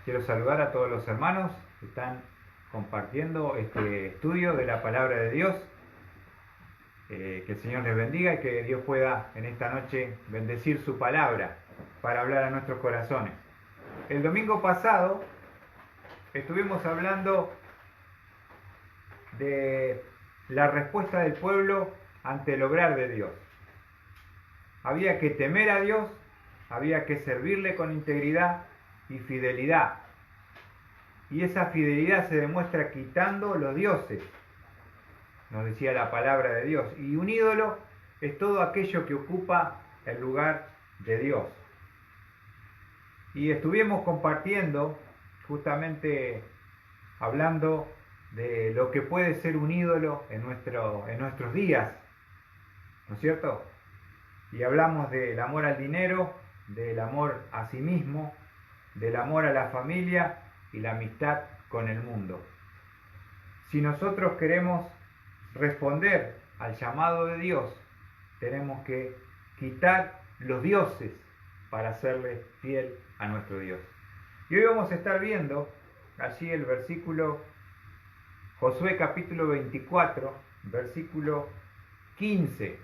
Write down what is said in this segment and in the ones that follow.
Quiero saludar a todos los hermanos que están compartiendo este estudio de la palabra de Dios. Que el Señor les bendiga y que Dios pueda en esta noche bendecir su palabra para hablar a nuestros corazones. El domingo pasado estuvimos hablando de la respuesta del pueblo ante el obrar de Dios. Había que temer a Dios, había que servirle con integridad y fidelidad. Y esa fidelidad se demuestra quitando los dioses, nos decía la palabra de Dios. Y un ídolo es todo aquello que ocupa el lugar de Dios. Y estuvimos compartiendo, justamente hablando de lo que puede ser un ídolo en nuestros días, ¿no es cierto? Y hablamos del amor al dinero, del amor a sí mismo, del amor a la familia y la amistad con el mundo. Si nosotros queremos responder al llamado de Dios, tenemos que quitar los dioses para serle fiel a nuestro Dios. Y hoy vamos a estar viendo allí el versículo Josué capítulo 24, versículo 15.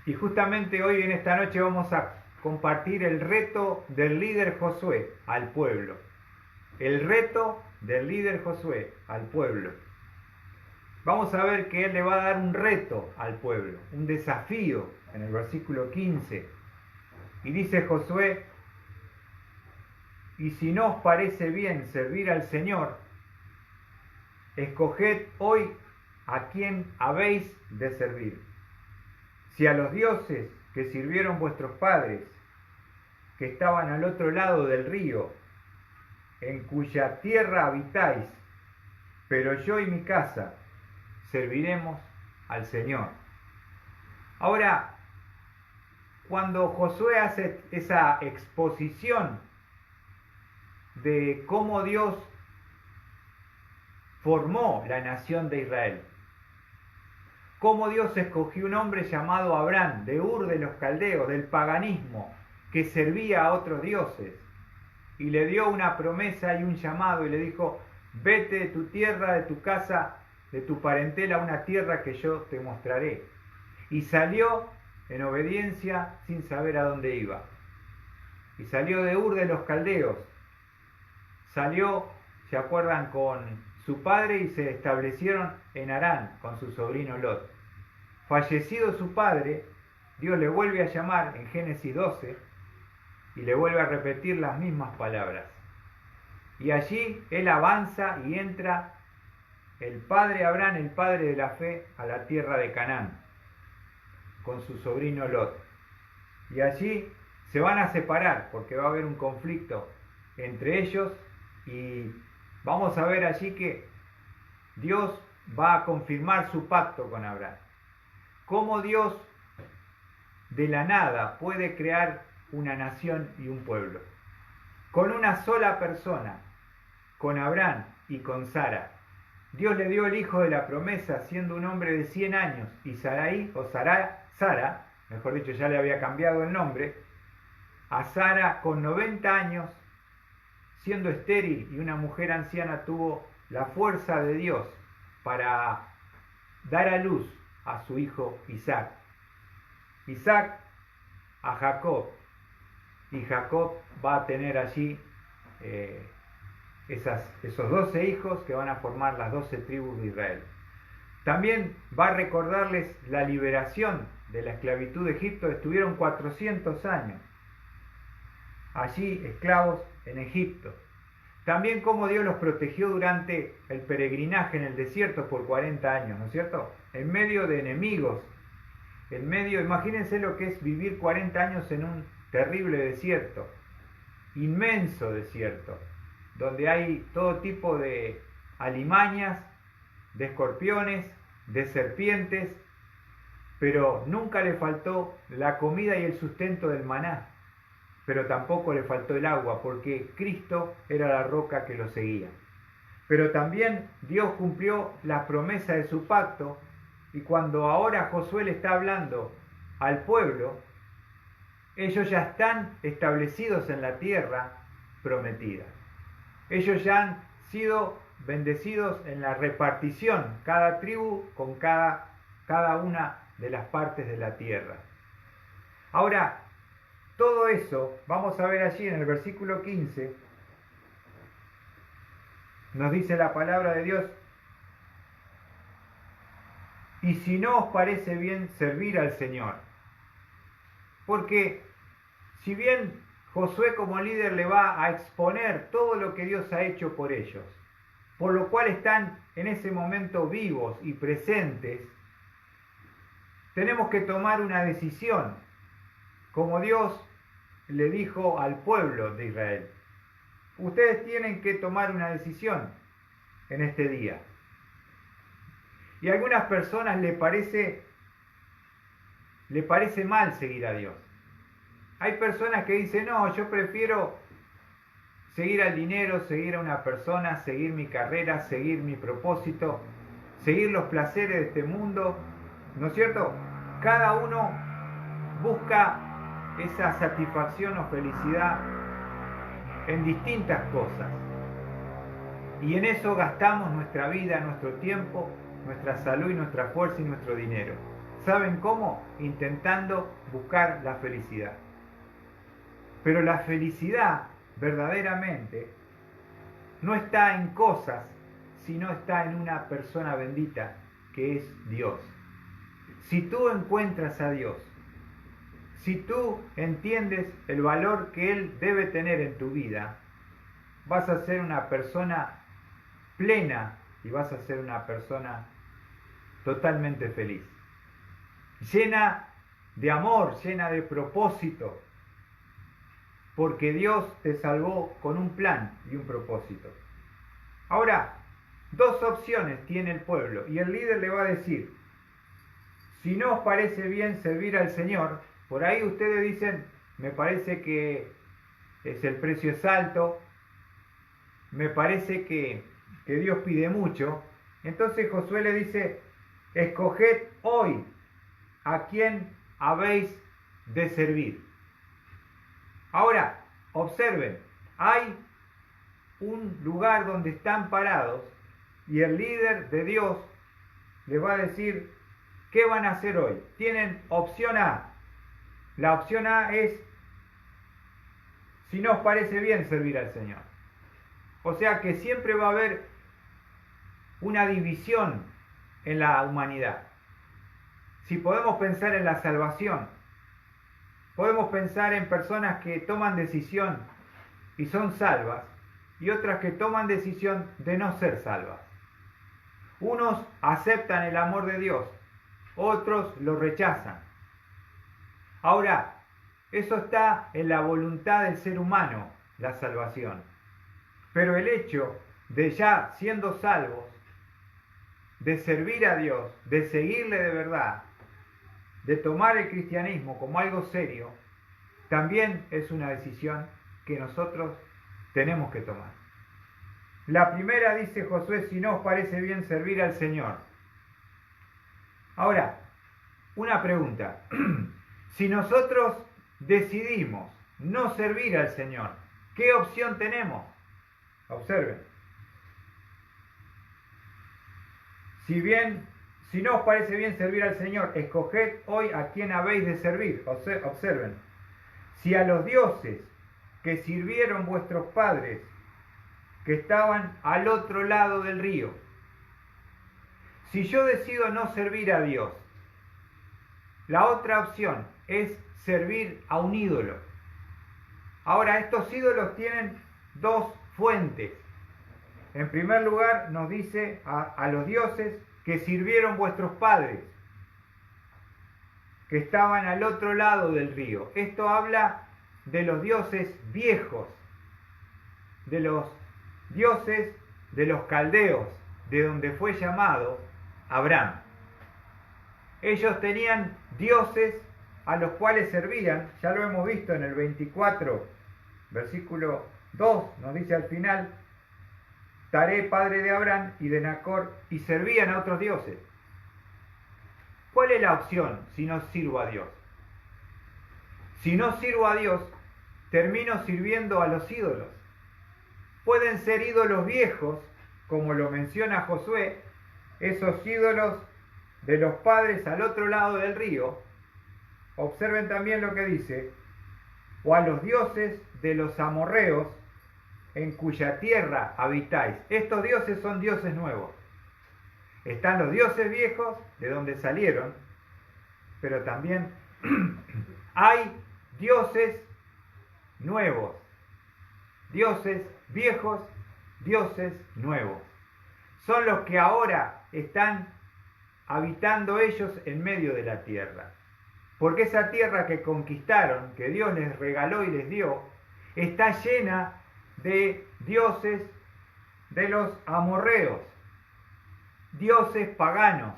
Y justamente hoy en esta noche vamos a compartir el reto del líder Josué al pueblo. El reto del líder Josué al pueblo. Vamos a ver que él le va a dar un reto al pueblo, un desafío en el versículo 15. Y dice Josué: y si no os parece bien servir al Señor, escoged hoy a quién habéis de servir. Si a los dioses que sirvieron vuestros padres, que estaban al otro lado del río, en cuya tierra habitáis, pero yo y mi casa serviremos al Señor. Ahora, cuando Josué hace esa exposición de cómo Dios formó la nación de Israel, cómo Dios escogió un hombre llamado Abraham, de Ur de los Caldeos, del paganismo, que servía a otros dioses, y le dio una promesa y un llamado, y le dijo: vete de tu tierra, de tu casa, de tu parentela, a una tierra que yo te mostraré. Y salió en obediencia sin saber a dónde iba. Y salió de Ur de los Caldeos. Salió, ¿se acuerdan?, con su padre y se establecieron en Harán con su sobrino Lot. Fallecido su padre, Dios le vuelve a llamar en Génesis 12 y le vuelve a repetir las mismas palabras. Y allí él avanza y entra el padre Abraham, el padre de la fe, a la tierra de Canaán con su sobrino Lot. Y allí se van a separar porque va a haber un conflicto entre ellos, y vamos a ver allí que Dios va a confirmar su pacto con Abraham. Cómo Dios de la nada puede crear una nación y un pueblo. Con una sola persona, con Abraham y con Sara. Dios le dio el hijo de la promesa siendo un hombre de 100 años, y Sara, mejor dicho, ya le había cambiado el nombre, a Sara con 90 años, siendo estéril y una mujer anciana, tuvo la fuerza de Dios para dar a luz a su hijo Isaac. Isaac a Jacob, y Jacob va a tener allí esos 12 hijos que van a formar las 12 tribus de Israel. También va a recordarles la liberación de la esclavitud de Egipto. Estuvieron 400 años allí esclavos en Egipto. También cómo Dios los protegió durante el peregrinaje en el desierto por 40 años, ¿no es cierto? En medio de enemigos, imagínense lo que es vivir 40 años en un terrible desierto, inmenso desierto, donde hay todo tipo de alimañas, de escorpiones, de serpientes, pero nunca le faltó la comida y el sustento del maná. Pero tampoco le faltó el agua, porque Cristo era la roca que lo seguía. Pero también Dios cumplió la promesa de su pacto, y cuando ahora Josué le está hablando al pueblo, Ellos ya están establecidos en la tierra prometida. Ellos ya han sido bendecidos en la repartición, cada tribu con cada una de las partes de la tierra. Ahora, todo eso, vamos a ver allí en el versículo 15, nos dice la palabra de Dios: y si no os parece bien servir al Señor. Porque si bien Josué como líder le va a exponer todo lo que Dios ha hecho por ellos, por lo cual están en ese momento vivos y presentes, tenemos que tomar una decisión, como Dios le dijo al pueblo de Israel. Ustedes tienen que tomar una decisión en este día. Y a algunas personas le parece mal seguir a Dios. Hay personas que dicen: no, yo prefiero seguir al dinero, seguir a una persona, seguir mi carrera, seguir mi propósito, seguir los placeres de este mundo, ¿no es cierto? Cada uno busca esa satisfacción o felicidad en distintas cosas. Y en eso gastamos nuestra vida, nuestro tiempo, nuestra salud y nuestra fuerza y nuestro dinero. ¿Saben cómo? Intentando buscar la felicidad. Pero la felicidad verdaderamente no está en cosas, sino está en una persona bendita que es Dios. Si tú encuentras a Dios, si tú entiendes el valor que Él debe tener en tu vida, vas a ser una persona plena y vas a ser una persona totalmente feliz, llena de amor, llena de propósito, porque Dios te salvó con un plan y un propósito. Ahora, dos opciones tiene el pueblo y el líder le va a decir: si no os parece bien servir al Señor, por ahí ustedes dicen: me parece que el precio es alto, me parece que Dios pide mucho. Entonces Josué le dice: escoged hoy a quién habéis de servir. Ahora, observen, hay un lugar donde están parados y el líder de Dios les va a decir qué van a hacer hoy. Tienen opción A. La opción A es: si no os parece bien servir al Señor. O sea que siempre va a haber una división en la humanidad. Si podemos pensar en la salvación, podemos pensar en personas que toman decisión y son salvas, y otras que toman decisión de no ser salvas. Unos aceptan el amor de Dios, otros lo rechazan. Ahora, eso está en la voluntad del ser humano, la salvación. Pero el hecho de ya siendo salvos, de servir a Dios, de seguirle de verdad, de tomar el cristianismo como algo serio, también es una decisión que nosotros tenemos que tomar. La primera, dice Josué: si no os parece bien servir al Señor. Ahora, una pregunta. Si nosotros decidimos no servir al Señor, ¿qué opción tenemos? Observen. Si no os parece bien servir al Señor, escoged hoy a quién habéis de servir. Observen. Si a los dioses que sirvieron vuestros padres, que estaban al otro lado del río. Si yo decido no servir a Dios, la otra opción es servir a un ídolo. Ahora, estos ídolos tienen dos fuentes. En primer lugar, nos dice a los dioses que sirvieron vuestros padres, que estaban al otro lado del río. Esto habla de los dioses viejos, de los dioses de los caldeos, de donde fue llamado Abraham. Ellos tenían dioses a los cuales servían, ya lo hemos visto en el 24, versículo 2, nos dice al final: Taré, padre de Abraham y de Nacor, y servían a otros dioses. ¿Cuál es la opción si no sirvo a Dios? Si no sirvo a Dios, termino sirviendo a los ídolos. Pueden ser ídolos viejos, como lo menciona Josué, esos ídolos de los padres al otro lado del río. Observen también lo que dice, o a los dioses de los amorreos, en cuya tierra habitáis. Estos dioses son dioses nuevos. Están los dioses viejos, de donde salieron, pero también hay dioses nuevos. Dioses viejos, dioses nuevos. Son los que ahora están habitando ellos en medio de la tierra. Porque esa tierra que conquistaron, que Dios les regaló y les dio, está llena de dioses de los amorreos, dioses paganos,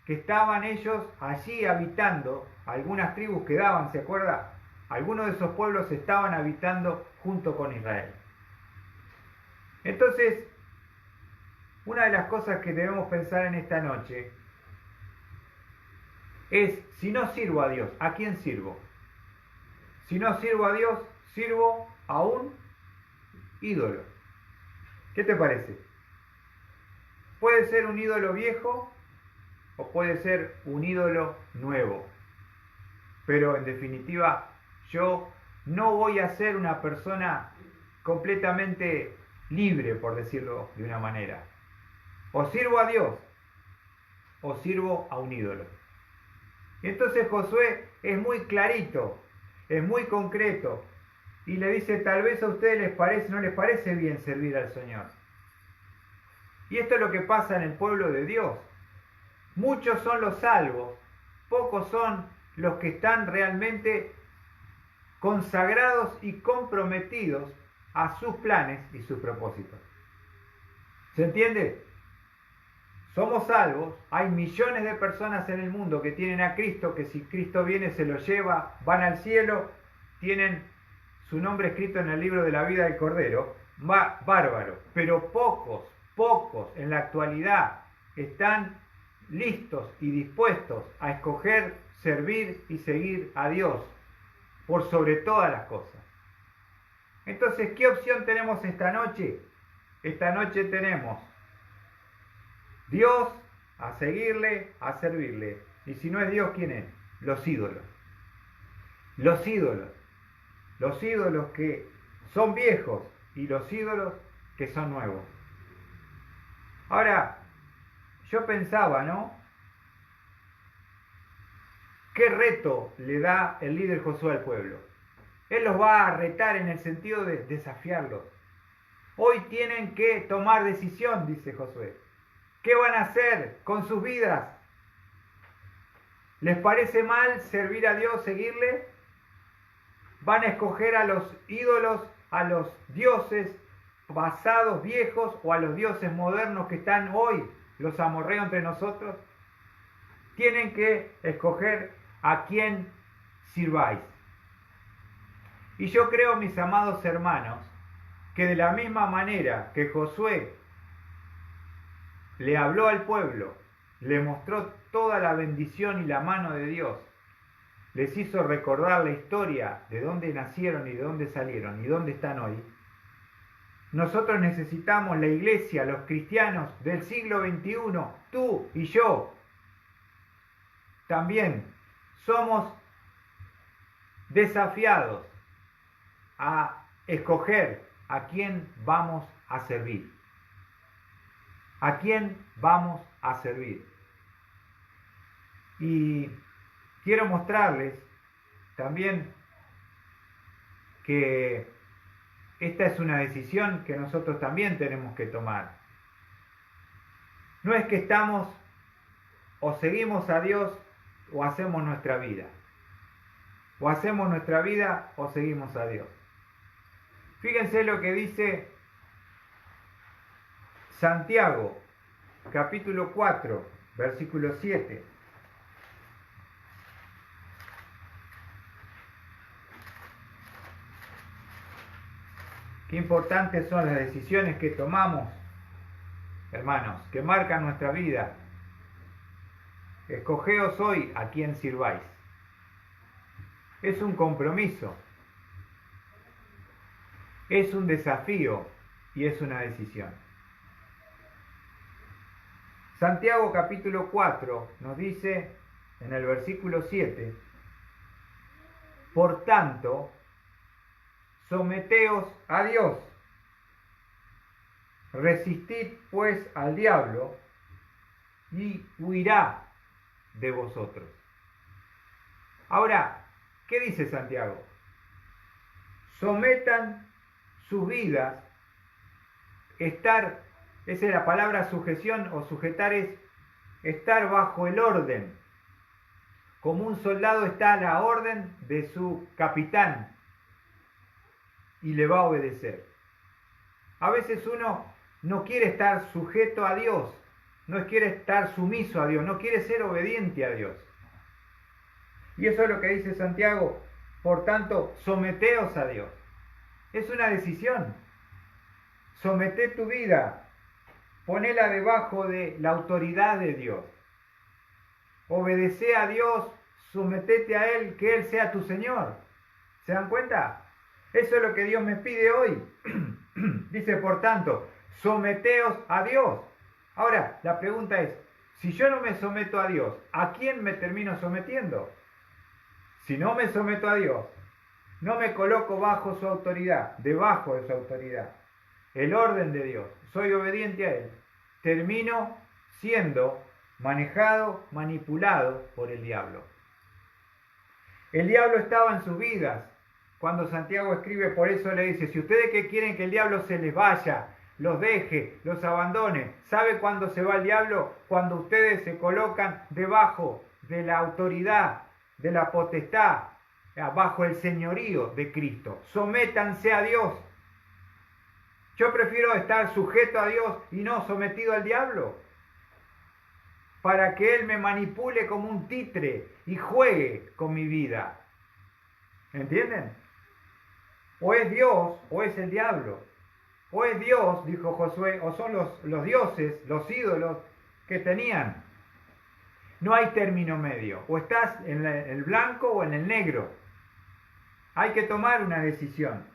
que estaban ellos allí habitando. Algunas tribus quedaban, ¿se acuerda? Algunos de esos pueblos estaban habitando junto con Israel. Entonces, una de las cosas que debemos pensar en esta noche es, si no sirvo a Dios, ¿a quién sirvo? Si no sirvo a Dios, sirvo a un ídolo. ¿Qué te parece? Puede ser un ídolo viejo o puede ser un ídolo nuevo. Pero en definitiva, yo no voy a ser una persona completamente libre, por decirlo de una manera. O sirvo a Dios o sirvo a un ídolo. Y entonces Josué es muy clarito, es muy concreto, y le dice, tal vez a ustedes no les parece bien servir al Señor. Y esto es lo que pasa en el pueblo de Dios. Muchos son los salvos, pocos son los que están realmente consagrados y comprometidos a sus planes y sus propósitos. ¿Se entiende? Somos salvos, hay millones de personas en el mundo que tienen a Cristo, que si Cristo viene se los lleva, van al cielo, tienen su nombre escrito en el libro de la vida del Cordero, bárbaro, pero pocos en la actualidad están listos y dispuestos a escoger, servir y seguir a Dios por sobre todas las cosas. Entonces, ¿qué opción tenemos esta noche? Esta noche tenemos Dios, a seguirle, a servirle. Y si no es Dios, ¿quién es? Los ídolos. Los ídolos. Los ídolos que son viejos y los ídolos que son nuevos. Ahora, yo pensaba, ¿no? ¿Qué reto le da el líder Josué al pueblo? Él los va a retar en el sentido de desafiarlos. Hoy tienen que tomar decisión, dice Josué. ¿Qué van a hacer con sus vidas? ¿Les parece mal servir a Dios, seguirle? ¿Van a escoger a los ídolos, a los dioses pasados, viejos, o a los dioses modernos que están hoy, los amorreos entre nosotros? Tienen que escoger a quién sirváis. Y yo creo, mis amados hermanos, que de la misma manera que Josué le habló al pueblo, le mostró toda la bendición y la mano de Dios, les hizo recordar la historia de dónde nacieron y de dónde salieron y dónde están hoy. Nosotros necesitamos, la iglesia, los cristianos del siglo XXI, tú y yo, también somos desafiados a escoger a quién vamos a servir. ¿A quién vamos a servir? Y quiero mostrarles también que esta es una decisión que nosotros también tenemos que tomar. No es que estamos o seguimos a Dios o hacemos nuestra vida. O hacemos nuestra vida o seguimos a Dios. Fíjense lo que dice Santiago, capítulo 4, versículo 7. Qué importantes son las decisiones que tomamos, hermanos, que marcan nuestra vida. Escogeos hoy a quién sirváis. Es un compromiso, es un desafío y es una decisión. Santiago capítulo 4 nos dice en el versículo 7, por tanto, someteos a Dios, resistid pues al diablo y huirá de vosotros. Ahora, ¿qué dice Santiago? Sometan sus vidas, esa es la palabra sujeción o sujetar, es estar bajo el orden. Como un soldado está a la orden de su capitán y le va a obedecer. A veces uno no quiere estar sujeto a Dios, no quiere estar sumiso a Dios, no quiere ser obediente a Dios. Y eso es lo que dice Santiago. Por tanto, someteos a Dios. Es una decisión. Somete tu vida, ponela debajo de la autoridad de Dios. Obedece a Dios, sometete a Él, que Él sea tu Señor. ¿Se dan cuenta? Eso es lo que Dios me pide hoy. Dice, por tanto, someteos a Dios. Ahora, la pregunta es, si yo no me someto a Dios, ¿a quién me termino sometiendo? Si no me someto a Dios, no me coloco bajo su autoridad, debajo de su autoridad, el orden de Dios, soy obediente a Él, termino siendo manejado, manipulado por el diablo. El diablo estaba en sus vidas. Cuando Santiago escribe, por eso le dice, si ustedes que quieren que el diablo se les vaya, los deje, los abandone, ¿sabe cuándo se va el diablo? Cuando ustedes se colocan debajo de la autoridad, de la potestad, bajo el señorío de Cristo. Sométanse a Dios. Yo prefiero estar sujeto a Dios y no sometido al diablo, para que Él me manipule como un títere y juegue con mi vida. ¿Entienden? O es Dios o es el diablo. O es Dios, dijo Josué, o son los dioses, los ídolos que tenían. No hay término medio. O estás en el blanco o en el negro. Hay que tomar una decisión.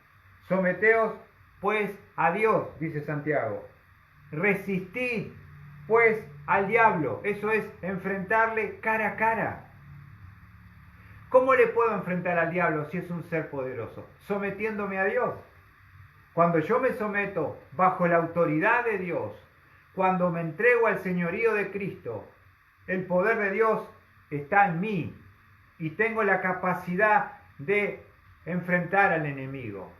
Someteos pues a Dios, dice Santiago. Resistid pues al diablo. Eso es enfrentarle cara a cara. ¿Cómo le puedo enfrentar al diablo si es un ser poderoso? Sometiéndome a Dios. Cuando yo me someto bajo la autoridad de Dios, cuando me entrego al señorío de Cristo, el poder de Dios está en mí y tengo la capacidad de enfrentar al enemigo,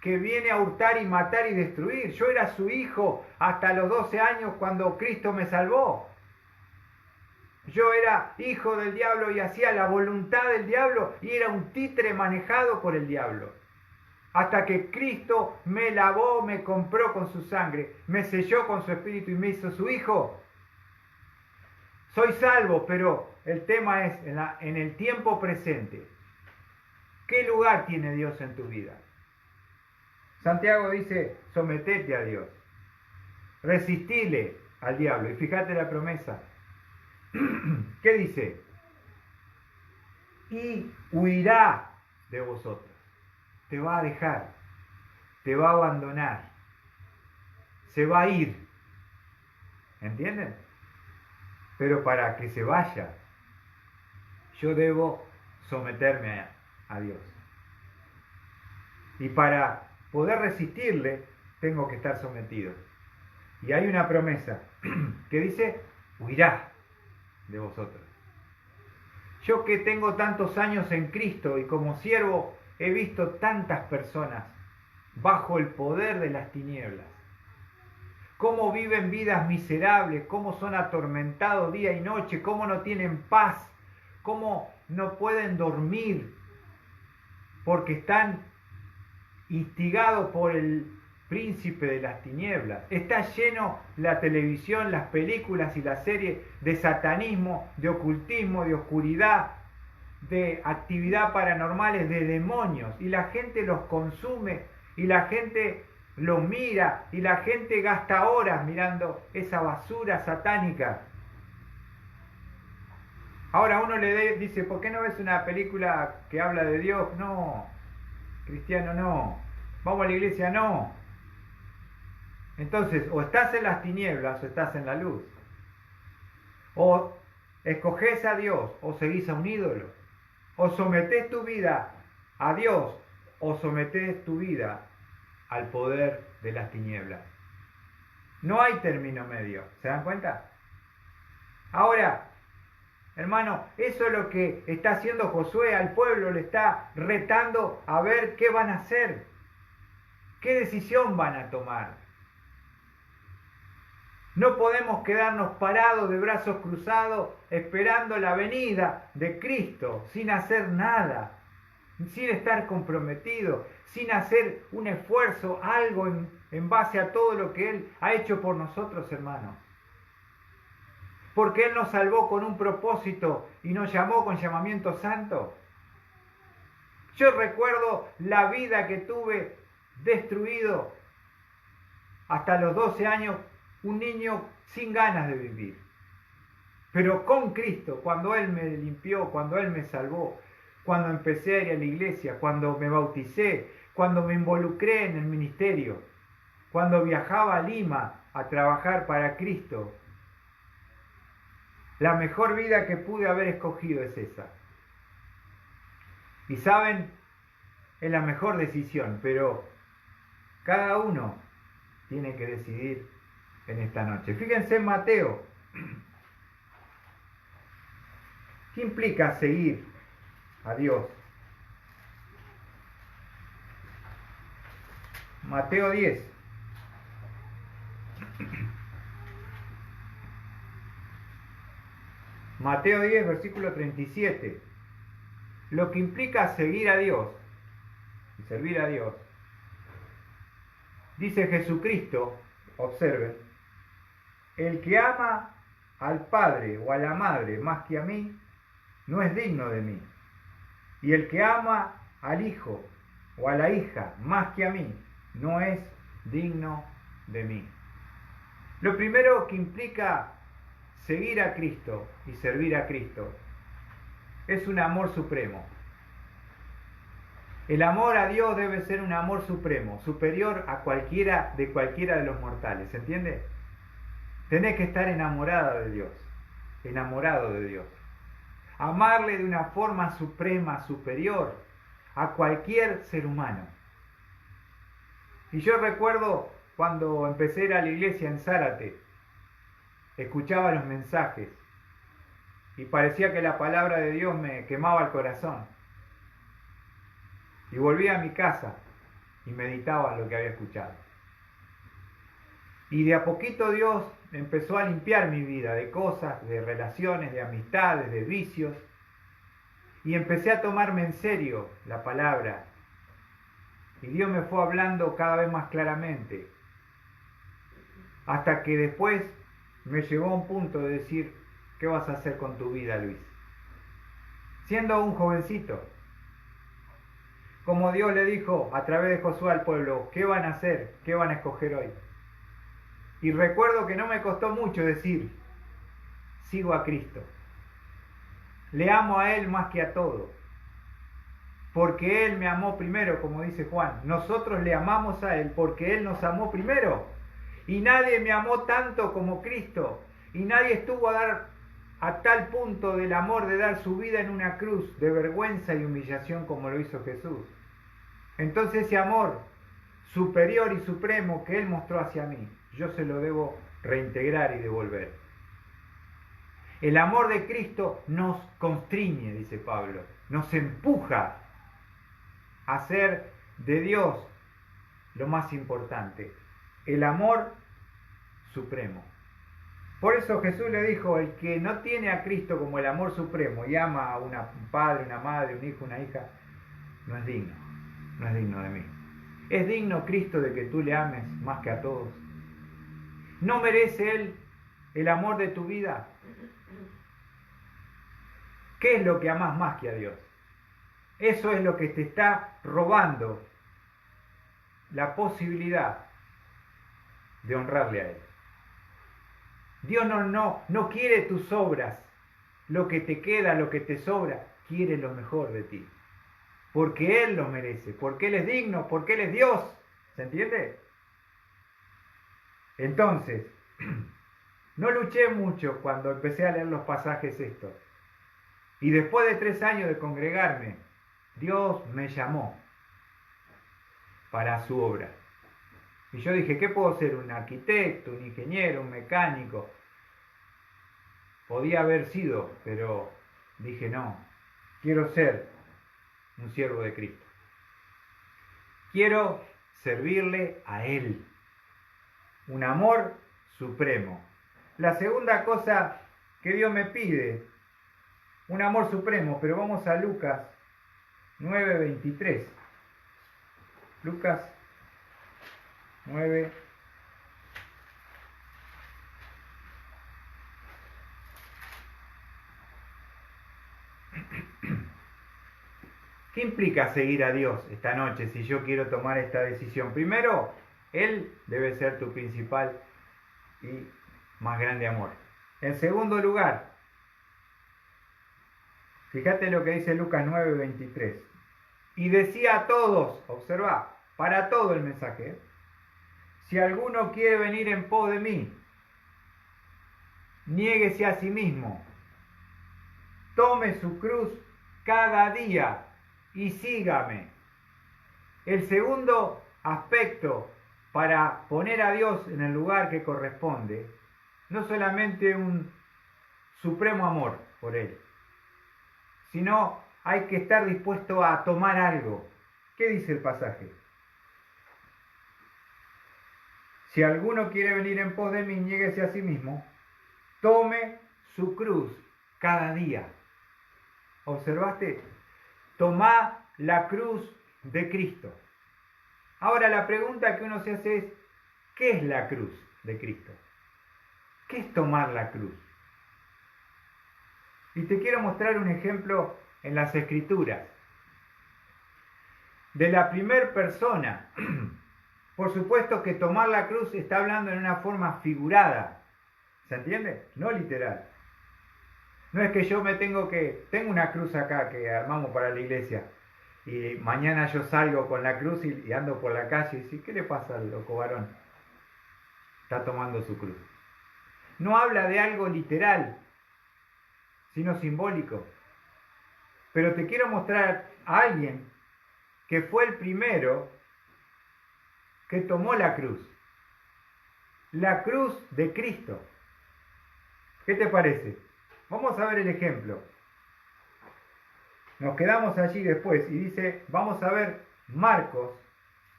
que viene a hurtar y matar y destruir. Yo era su hijo hasta los 12 años cuando Cristo me salvó. Yo era hijo del diablo y hacía la voluntad del diablo y era un títere manejado por el diablo. Hasta que Cristo me lavó, me compró con su sangre, me selló con su espíritu y me hizo su hijo. Soy salvo, pero el tema es en el tiempo presente. ¿Qué lugar tiene Dios en tu vida? Santiago dice, sometete a Dios. Resistile al diablo. Y fíjate la promesa. ¿Qué dice? Y huirá de vosotros. Te va a dejar, te va a abandonar, se va a ir. ¿Entienden? Pero para que se vaya, yo debo someterme a Dios. Y para poder resistirle, tengo que estar sometido. Y hay una promesa que dice, huirá de vosotros. Yo que tengo tantos años en Cristo y como siervo he visto tantas personas bajo el poder de las tinieblas, cómo viven vidas miserables, cómo son atormentados día y noche, cómo no tienen paz, cómo no pueden dormir, porque están instigados por el príncipe de las tinieblas. Está lleno la televisión, las películas y las series de satanismo, de ocultismo, de oscuridad, de actividad paranormales, de demonios, y la gente los consume y la gente los mira y la gente gasta horas mirando esa basura satánica. Ahora uno dice, ¿por qué no ves una película que habla de Dios? No, cristiano no. Vamos a la iglesia, no. Entonces, o estás en las tinieblas o estás en la luz. O escoges a Dios o seguís a un ídolo. O sometés tu vida a Dios o sometés tu vida al poder de las tinieblas. No hay término medio, ¿se dan cuenta? Ahora, hermano, eso es lo que está haciendo Josué al pueblo, le está retando a ver qué van a hacer, qué decisión van a tomar. No podemos quedarnos parados de brazos cruzados esperando la venida de Cristo sin hacer nada, sin estar comprometidos, sin hacer un esfuerzo, algo en base a todo lo que Él ha hecho por nosotros, hermanos. Porque Él nos salvó con un propósito y nos llamó con llamamiento santo. Yo recuerdo la vida que tuve destruido hasta los 12 años, un niño sin ganas de vivir. Pero con Cristo, cuando Él me limpió, cuando Él me salvó, cuando empecé a ir a la iglesia, cuando me bauticé, cuando me involucré en el ministerio, cuando viajaba a Lima a trabajar para Cristo, la mejor vida que pude haber escogido es esa. Y saben, es la mejor decisión, pero cada uno tiene que decidir en esta noche. Fíjense en Mateo. ¿Qué implica seguir a Dios? Mateo 10. Mateo 10, versículo 37. Lo que implica seguir a Dios y servir a Dios. Dice Jesucristo, observen, el que ama al padre o a la madre más que a mí, no es digno de mí. Y el que ama al hijo o a la hija más que a mí, no es digno de mí. Lo primero que implica seguir a Cristo y servir a Cristo es un amor supremo. El amor a Dios debe ser un amor supremo, superior a cualquiera de los mortales, ¿se entiende? Tenés que estar enamorada de Dios, enamorado de Dios. Amarle de una forma suprema, superior a cualquier ser humano. Y yo recuerdo cuando empecé a ir a la iglesia en Zárate, escuchaba los mensajes y parecía que la palabra de Dios me quemaba el corazón. Y volví a mi casa y meditaba lo que había escuchado. Y de a poquito Dios empezó a limpiar mi vida de cosas, de relaciones, de amistades, de vicios. Y empecé a tomarme en serio la palabra. Y Dios me fue hablando cada vez más claramente. Hasta que después me llegó a un punto de decir, ¿qué vas a hacer con tu vida, Luis? Siendo un jovencito. Como Dios le dijo a través de Josué al pueblo, ¿qué van a hacer? ¿Qué van a escoger hoy? Y recuerdo que no me costó mucho decir, sigo a Cristo. Le amo a Él más que a todo. Porque Él me amó primero, como dice Juan. Nosotros le amamos a Él porque Él nos amó primero. Y nadie me amó tanto como Cristo. Y nadie estuvo a tal punto del amor de dar su vida en una cruz de vergüenza y humillación como lo hizo Jesús. Entonces ese amor superior y supremo que Él mostró hacia mí, yo se lo debo reintegrar y devolver. El amor de Cristo nos constriñe, dice Pablo, nos empuja a hacer de Dios lo más importante, el amor supremo. Por eso Jesús le dijo, el que no tiene a Cristo como el amor supremo y ama a un padre, una madre, un hijo, una hija, no es digno de mí. ¿Es digno Cristo de que tú le ames más que a todos? ¿No merece Él el amor de tu vida? ¿Qué es lo que amas más que a Dios? Eso es lo que te está robando la posibilidad de honrarle a Él. Dios no quiere tus obras, lo que te queda, lo que te sobra, quiere lo mejor de ti. Porque Él lo merece, porque Él es digno, porque Él es Dios. ¿Se entiende? Entonces, no luché mucho cuando empecé a leer los pasajes estos. Y después de 3 años de congregarme, Dios me llamó para su obra. Y yo dije, ¿qué puedo ser? ¿Un arquitecto, un ingeniero, un mecánico? Podía haber sido, pero dije, no, quiero ser un siervo de Cristo. Quiero servirle a Él. Un amor supremo. La segunda cosa que Dios me pide, un amor supremo, pero vamos a Lucas 9:23. Lucas 9. ¿Qué implica seguir a Dios esta noche si yo quiero tomar esta decisión? Primero, Él debe ser tu principal y más grande amor. En segundo lugar, fíjate lo que dice Lucas 9:23. Y decía a todos, observa, para todo el mensaje, si alguno quiere venir en pos de mí, niéguese a sí mismo, tome su cruz cada día y sígame. El segundo aspecto para poner a Dios en el lugar que corresponde, no solamente un supremo amor por Él, sino hay que estar dispuesto a tomar algo. ¿Qué dice el pasaje? Si alguno quiere venir en pos de mí, niéguese a sí mismo, tome su cruz cada día. ¿Observaste? Tomá la cruz de Cristo. Ahora la pregunta que uno se hace es, ¿qué es la cruz de Cristo? ¿Qué es tomar la cruz? Y te quiero mostrar un ejemplo en las Escrituras. De la primera persona. Por supuesto que tomar la cruz está hablando en una forma figurada. ¿Se entiende? No literal. No es que yo tengo una cruz acá que armamos para la iglesia y mañana yo salgo con la cruz y ando por la calle y digo, ¿qué le pasa al loco varón? Está tomando su cruz. No habla de algo literal, sino simbólico. Pero te quiero mostrar a alguien que fue el primero que tomó la cruz de Cristo. ¿Qué te parece? Vamos a ver el ejemplo. Nos quedamos allí después y dice, vamos a ver Marcos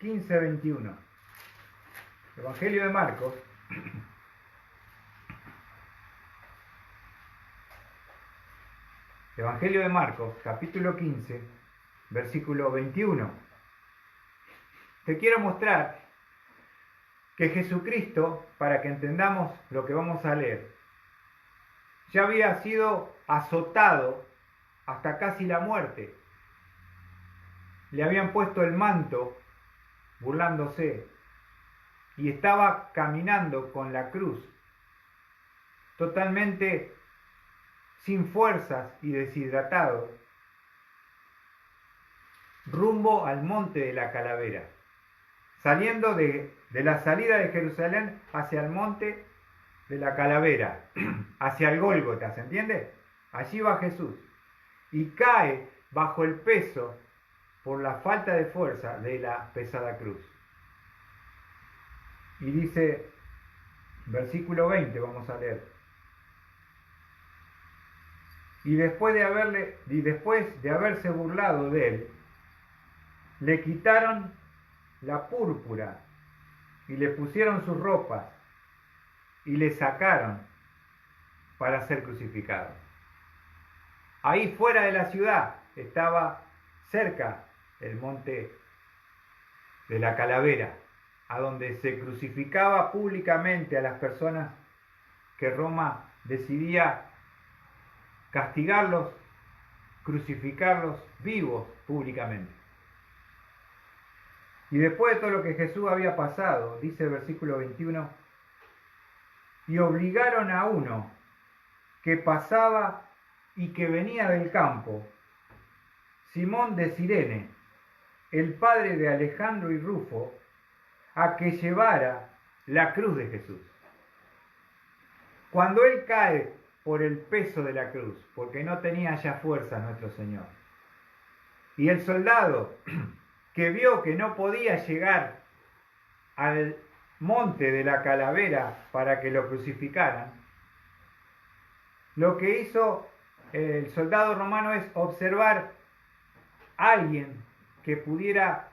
15:21. Evangelio de Marcos. Evangelio de Marcos, capítulo 15, versículo 21. Te quiero mostrar que Jesucristo, para que entendamos lo que vamos a leer, ya había sido azotado hasta casi la muerte. Le habían puesto el manto, burlándose, y estaba caminando con la cruz, totalmente sin fuerzas y deshidratado, rumbo al monte de la Calavera, saliendo de la salida de Jerusalén hacia el monte de la Calavera, hacia el Gólgota, ¿se entiende? Allí va Jesús y cae bajo el peso por la falta de fuerza de la pesada cruz. Y dice, versículo 20, vamos a leer. Y después de haberse burlado de él, le quitaron la púrpura y le pusieron sus ropas y le sacaron para ser crucificado. Ahí fuera de la ciudad estaba cerca el monte de la Calavera, a donde se crucificaba públicamente a las personas que Roma decidía castigarlos, crucificarlos vivos públicamente. Y después de todo lo que Jesús había pasado, dice el versículo 21, y obligaron a uno que pasaba y que venía del campo, Simón de Cirene, el padre de Alejandro y Rufo, a que llevara la cruz de Jesús. Cuando él cae por el peso de la cruz, porque no tenía ya fuerza nuestro Señor, y el soldado que vio que no podía llegar al monte de la calavera para que lo crucificaran, lo que hizo el soldado romano es observar a alguien que pudiera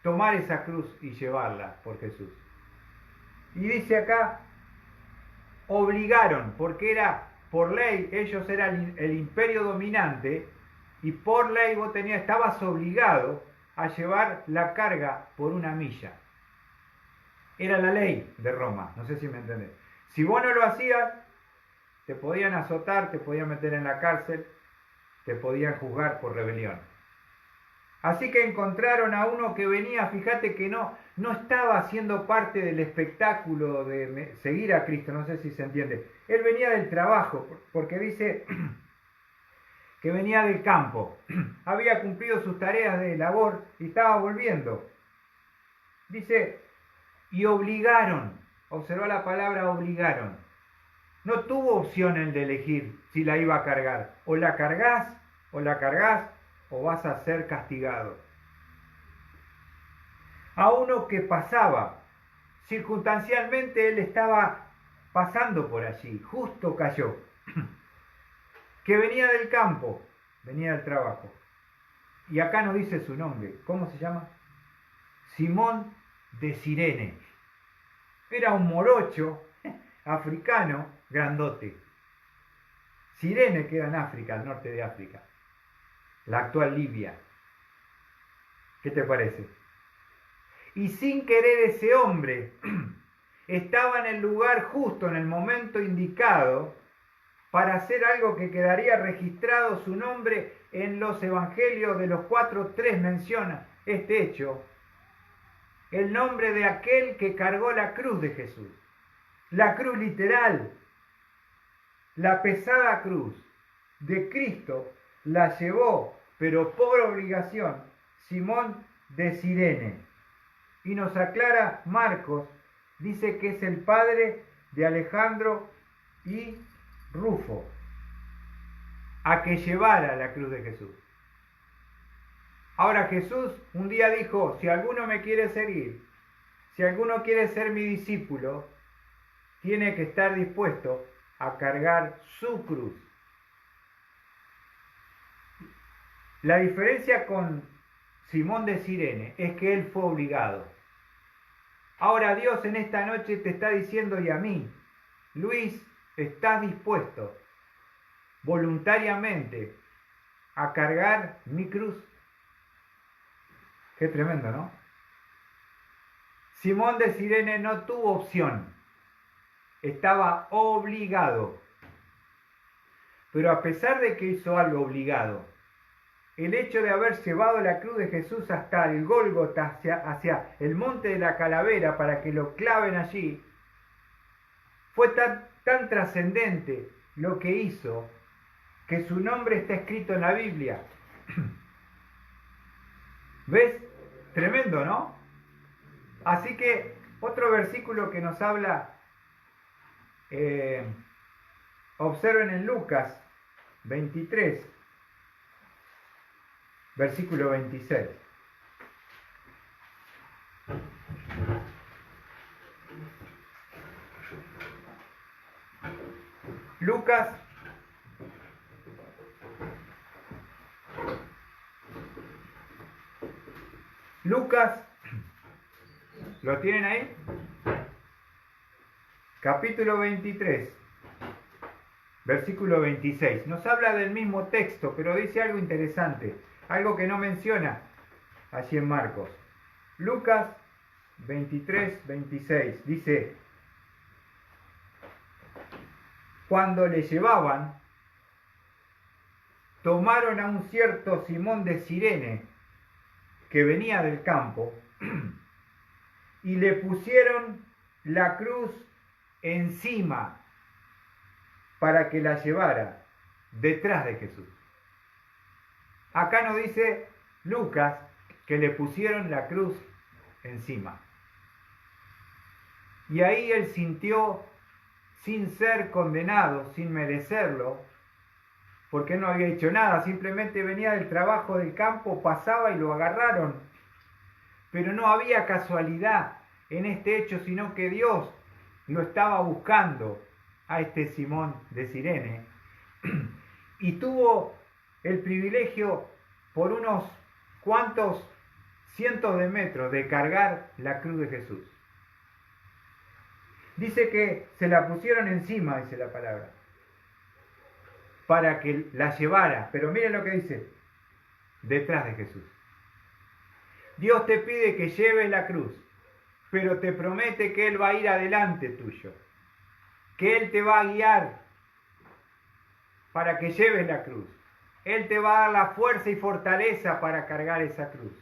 tomar esa cruz y llevarla por Jesús. Y dice acá, obligaron, porque era por ley, ellos eran el imperio dominante, y por ley vos estabas obligado a llevar la carga por 1 milla. Era la ley de Roma, no sé si me entendés. Si vos no lo hacías, te podían azotar, te podían meter en la cárcel, te podían juzgar por rebelión. Así que encontraron a uno que venía, fíjate que no estaba haciendo parte del espectáculo de seguir a Cristo, no sé si se entiende. Él venía del trabajo, porque dice que venía del campo. Había cumplido sus tareas de labor y estaba volviendo. Dice, y obligaron, observó la palabra obligaron. No tuvo opción el de elegir si la iba a cargar. O la cargas, o vas a ser castigado. A uno que pasaba, circunstancialmente él estaba pasando por allí, justo cayó, que venía del campo, venía del trabajo. Y acá no dice su nombre, ¿cómo se llama? Simón de Cirene. Era un morocho africano grandote. Cirene queda en África, al norte de África, la actual Libia. ¿Qué te parece? Y sin querer ese hombre estaba en el lugar justo, en el momento indicado, para hacer algo que quedaría registrado su nombre en los evangelios, de los 4, 3 menciona este hecho. El nombre de aquel que cargó la cruz de Jesús. La cruz literal, la pesada cruz de Cristo la llevó, pero por obligación, Simón de Cirene. Y nos aclara Marcos, dice que es el padre de Alejandro y Rufo, a que llevara la cruz de Jesús. Ahora Jesús un día dijo, si alguno me quiere seguir, si alguno quiere ser mi discípulo, tiene que estar dispuesto a cargar su cruz. La diferencia con Simón de Cirene es que él fue obligado. Ahora Dios en esta noche te está diciendo, y a mí, Luis, ¿estás dispuesto voluntariamente a cargar mi cruz? Qué tremendo, ¿no? Simón de Cirene no tuvo opción, estaba obligado. Pero a pesar de que hizo algo obligado, el hecho de haber llevado la cruz de Jesús hasta el Gólgota, hacia el monte de la calavera para que lo claven allí, fue tan trascendente lo que hizo, que su nombre está escrito en la Biblia. ¿Ves? Tremendo, ¿no? Así que otro versículo que nos habla, observen en Lucas 23, versículo 26. Lucas, ¿lo tienen ahí? Capítulo 23, versículo 26. Nos habla del mismo texto, pero dice algo interesante, algo que no menciona allí en Marcos. Lucas 23, 26, dice, cuando le llevaban, tomaron a un cierto Simón de Cirene, que venía del campo, y le pusieron la cruz encima para que la llevara. detrás de Jesús. Acá nos dice Lucas que le pusieron la cruz encima. Y ahí él sintió, sin ser condenado, sin merecerlo, porque no había hecho nada, simplemente venía del trabajo del campo, pasaba y lo agarraron. Pero no había casualidad en este hecho, sino que Dios lo estaba buscando a este Simón de Cirene. Y tuvo el privilegio por unos cuantos cientos de metros de cargar la cruz de Jesús. Dice que se la pusieron encima, dice la palabra, para que la llevara. Pero miren lo que dice, detrás de Jesús. Dios te pide que lleves la cruz, pero te promete que Él va a ir adelante tuyo, que Él te va a guiar para que lleves la cruz. Él te va a dar la fuerza y fortaleza para cargar esa cruz,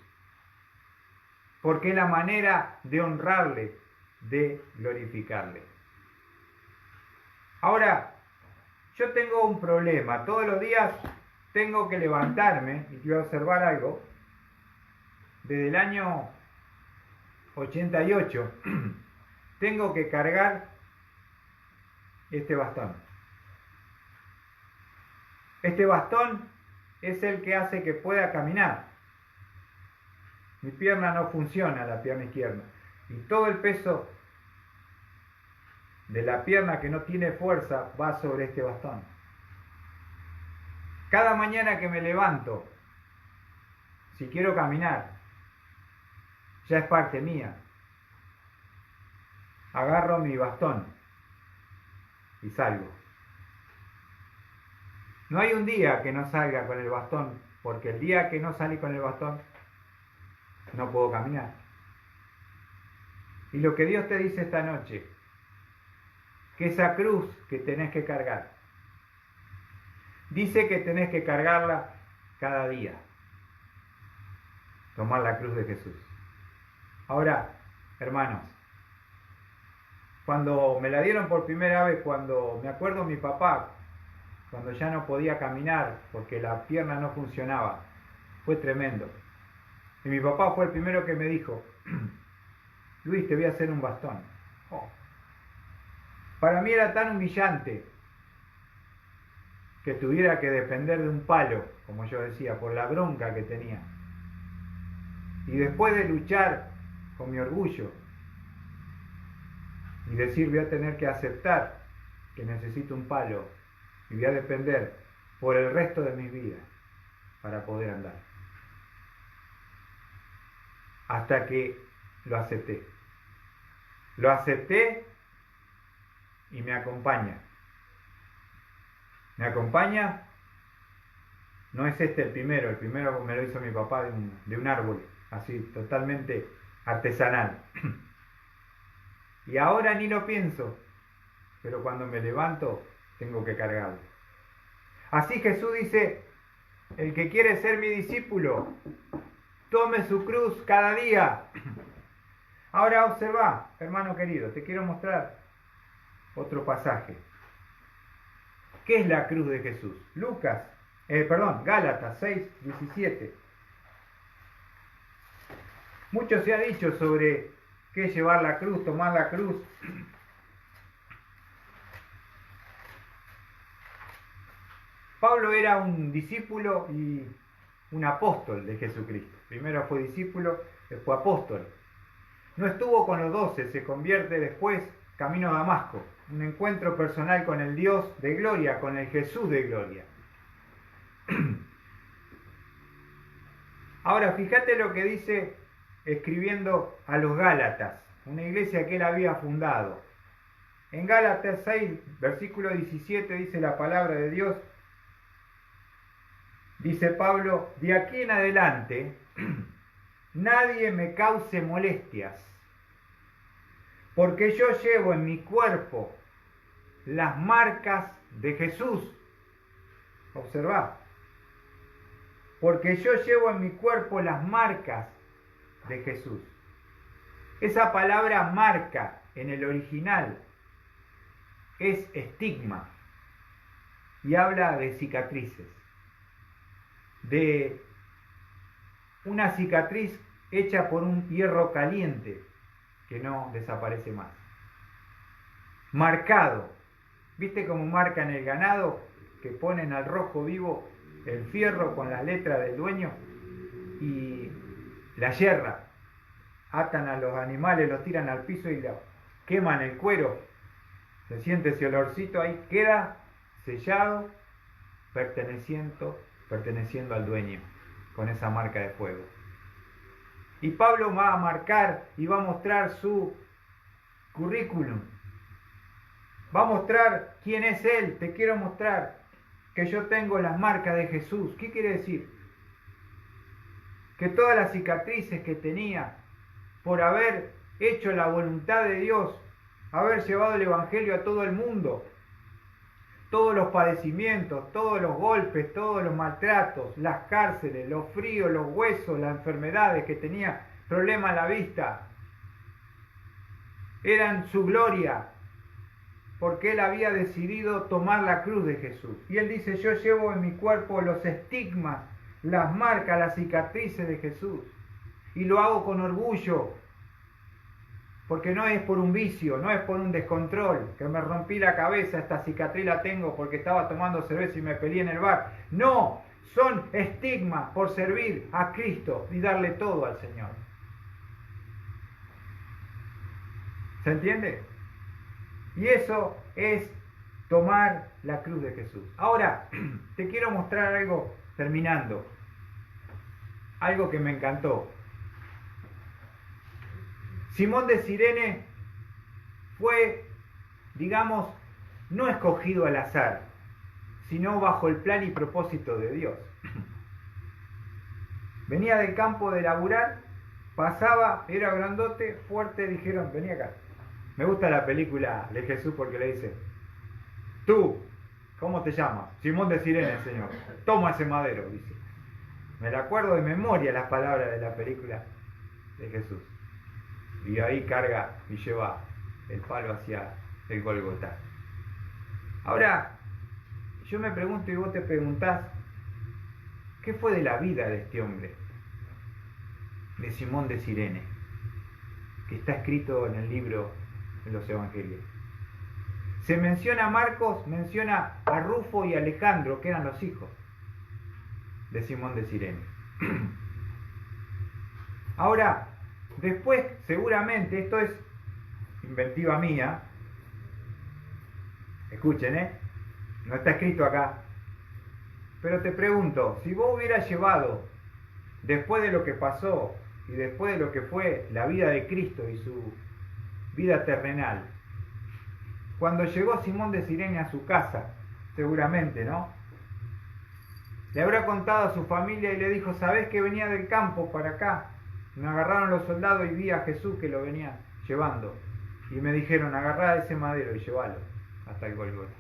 porque es la manera de honrarle, de glorificarle. Ahora, yo tengo un problema. Todos los días tengo que levantarme y quiero observar algo. Desde el año 88 tengo que cargar este bastón. Este bastón es el que hace que pueda caminar. Mi pierna no funciona, la pierna izquierda. Y todo el peso de la pierna que no tiene fuerza va sobre este bastón. Cada mañana que me levanto, si quiero caminar, ya es parte mía. Agarro mi bastón y salgo. No hay un día que no salga con el bastón, porque el día que no salí con el bastón, no puedo caminar. Y lo que Dios te dice esta noche, que esa cruz que tenés que cargar, dice que tenés que cargarla cada día. Tomar la cruz de Jesús. Ahora, hermanos, cuando me la dieron por primera vez, cuando me acuerdo mi papá, cuando ya no podía caminar porque la pierna no funcionaba, fue tremendo. Y mi papá fue el primero que me dijo, Luis, te voy a hacer un bastón. Oh. Para mí era tan humillante que tuviera que depender de un palo, como yo decía, por la bronca que tenía. Y después de luchar con mi orgullo y decir, voy a tener que aceptar que necesito un palo y voy a depender por el resto de mi vida para poder andar. Hasta que lo acepté. Lo acepté y me acompaña. Me acompaña, no es este el primero me lo hizo mi papá de un árbol, así totalmente artesanal. Y ahora ni lo pienso, pero cuando me levanto tengo que cargarlo. Así Jesús dice, el que quiere ser mi discípulo, tome su cruz cada día. Ahora observa, hermano querido, te quiero mostrar otro pasaje. ¿Qué es la cruz de Jesús? Gálatas 6:17. Mucho se ha dicho sobre qué es llevar la cruz, tomar la cruz. Pablo era un discípulo y un apóstol de Jesucristo. Primero fue discípulo, después apóstol. No estuvo con los 12, se convierte después camino a Damasco. Un encuentro personal con el Dios de gloria, con el Jesús de gloria. Ahora, fíjate lo que dice escribiendo a los Gálatas, una iglesia que él había fundado. En Gálatas 6, versículo 17 dice la palabra de Dios. Dice Pablo, de aquí en adelante, nadie me cause molestias, porque yo llevo en mi cuerpo las marcas de Jesús. Observad. Porque yo llevo en mi cuerpo las marcas de Jesús. Esa palabra marca en el original es estigma. y habla de cicatrices, de una cicatriz hecha por un hierro caliente que no desaparece más. Marcado, ¿viste cómo marcan el ganado? Que ponen al rojo vivo el fierro con las letras del dueño y la yerra. Atan a los animales, los tiran al piso y queman el cuero. Se siente ese olorcito ahí, queda sellado, perteneciendo al dueño, con esa marca de fuego. Y Pablo va a marcar y va a mostrar su currículum. Va a mostrar quién es él. Te quiero mostrar que yo tengo las marcas de Jesús. ¿Qué quiere decir? Que todas las cicatrices que tenía por haber hecho la voluntad de Dios, haber llevado el Evangelio a todo el mundo, todos los padecimientos, todos los golpes, todos los maltratos, las cárceles, los fríos, los huesos, las enfermedades que tenía, problemas a la vista, eran su gloria, porque él había decidido tomar la cruz de Jesús. Y él dice, yo llevo en mi cuerpo los estigmas, las marcas, las cicatrices de Jesús, y lo hago con orgullo, porque no es por un vicio, no es por un descontrol, que me rompí la cabeza, esta cicatriz la tengo porque estaba tomando cerveza y me peleé en el bar. No, son estigmas por servir a Cristo y darle todo al Señor. ¿Se entiende? Y eso es tomar la cruz de Jesús. Ahora, te quiero mostrar algo, terminando, algo que me encantó. Simón de Cirene fue, digamos, no escogido al azar, sino bajo el plan y propósito de Dios. Venía del campo de laburar, pasaba, era grandote, fuerte, dijeron, vení acá. Me gusta la película de Jesús porque le dice, tú, ¿cómo te llamas? Simón de Cirene, Señor. Toma ese madero, dice. Me la acuerdo de memoria las palabras de la película de Jesús. Y ahí carga y lleva el palo hacia el Gólgota. Ahora, yo me pregunto y vos te preguntás, ¿qué fue de la vida de este hombre? De Simón de Cirene, que está escrito en el libro de los Evangelios. Se menciona a Marcos, menciona a Rufo y Alejandro, que eran los hijos de Simón de Cirene. Ahora, después, seguramente, esto es inventiva mía, escuchen, no está escrito acá, pero te pregunto, si vos hubieras llevado, después de lo que pasó y después de lo que fue la vida de Cristo y su vida terrenal, cuando llegó Simón de Cirene a su casa, seguramente, ¿no? Le habrá contado a su familia y le dijo, ¿sabés que venía del campo para acá? Me agarraron los soldados y vi a Jesús que lo venía llevando. Y me dijeron, agarrá ese madero y llévalo hasta el Gólgota.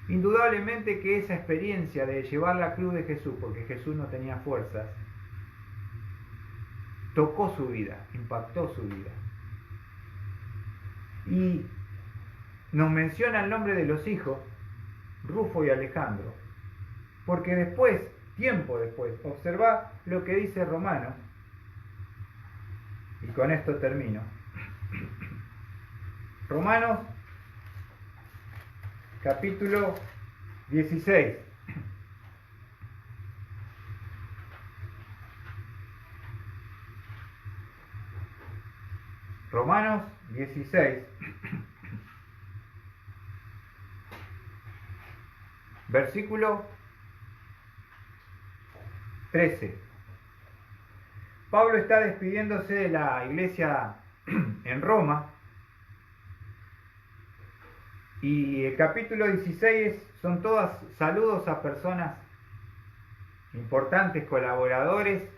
Indudablemente que esa experiencia de llevar la cruz de Jesús, porque Jesús no tenía fuerzas, tocó su vida, impactó su vida. Y nos menciona el nombre de los hijos, Rufo y Alejandro, porque después, tiempo después, observa lo que dice Romanos, y con esto termino. Romanos, capítulo 16. Romanos 16. Versículo 13. Pablo está despidiéndose de la iglesia en Roma y el capítulo 16 son todos saludos a personas importantes, colaboradores,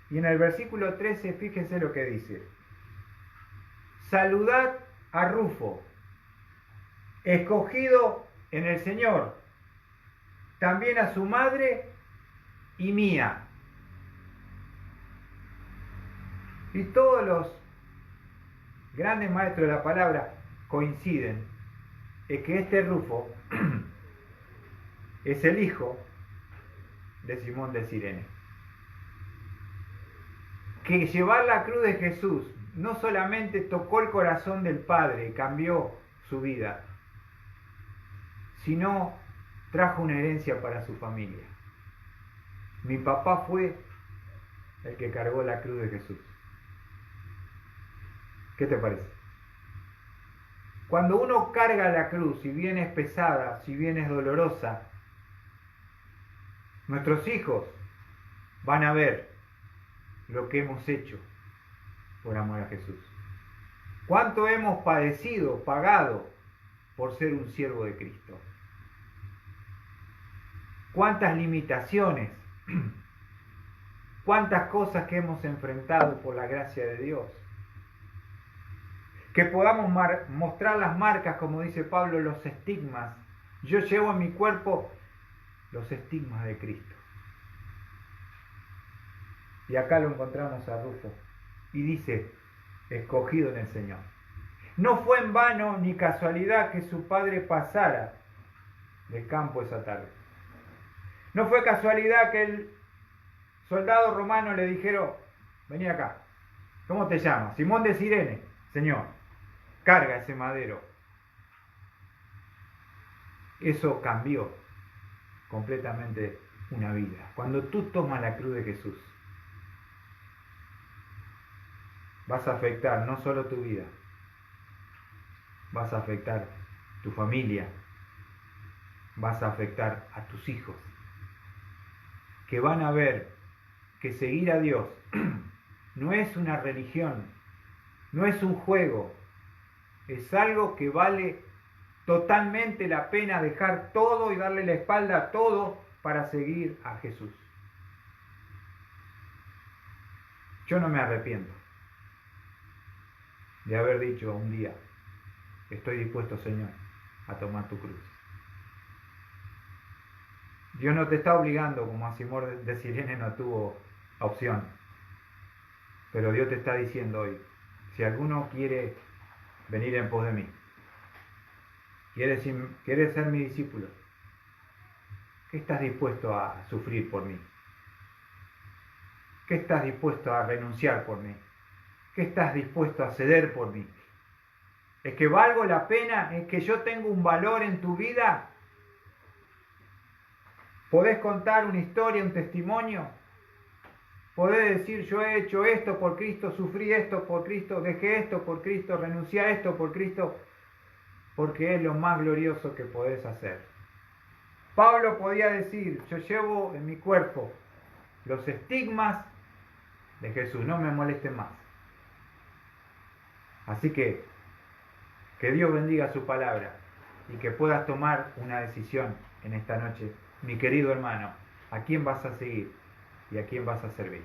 y en el versículo 13 fíjense lo que dice: saludad a Rufo, escogido en el Señor, también a su madre y mía. Y todos los grandes maestros de la palabra coinciden en que este Rufo es el hijo de Simón de Cirene. Que llevar la cruz de Jesús no solamente tocó el corazón del Padre y cambió su vida, sino trajo una herencia para su familia. Mi papá fue el que cargó la cruz de Jesús. ¿Qué te parece? Cuando uno carga la cruz, si bien es pesada, si bien es dolorosa, nuestros hijos van a ver lo que hemos hecho por amor a Jesús. ¿Cuánto hemos padecido, pagado por ser un siervo de Cristo? ¿Cuántas limitaciones? ¿Cuántas cosas que hemos enfrentado por la gracia de Dios? Que podamos mostrar las marcas, como dice Pablo, los estigmas. Yo llevo en mi cuerpo los estigmas de Cristo. Y acá lo encontramos a Rufo. Y dice, escogido en el Señor. No fue en vano ni casualidad que su padre pasara de campo esa tarde. No fue casualidad que el soldado romano le dijeron, vení acá, ¿cómo te llamas? Simón de Cirene, Señor, carga ese madero. Eso cambió completamente una vida. Cuando tú tomas la cruz de Jesús, vas a afectar no solo tu vida, vas a afectar tu familia, vas a afectar a tus hijos, que van a ver que seguir a Dios no es una religión, no es un juego, es algo que vale totalmente la pena dejar todo y darle la espalda a todo para seguir a Jesús. Yo no me arrepiento de haber dicho un día, estoy dispuesto, Señor, a tomar tu cruz. Dios no te está obligando, como a Simón de Cirene no tuvo opción. Pero Dios te está diciendo hoy, si alguno quiere venir en pos de mí, quiere ser mi discípulo, ¿qué estás dispuesto a sufrir por mí? ¿Qué estás dispuesto a renunciar por mí? ¿Qué estás dispuesto a ceder por mí? ¿Es que valgo la pena? ¿Es que yo tengo un valor en tu vida? ¿Podés contar una historia, un testimonio? ¿Podés decir, yo he hecho esto por Cristo, sufrí esto por Cristo, dejé esto por Cristo, renuncié a esto por Cristo? Porque es lo más glorioso que podés hacer. Pablo podía decir, yo llevo en mi cuerpo los estigmas de Jesús, no me molesten más. Así que Dios bendiga su palabra y que puedas tomar una decisión en esta noche. Mi querido hermano, ¿a quién vas a seguir y a quién vas a servir?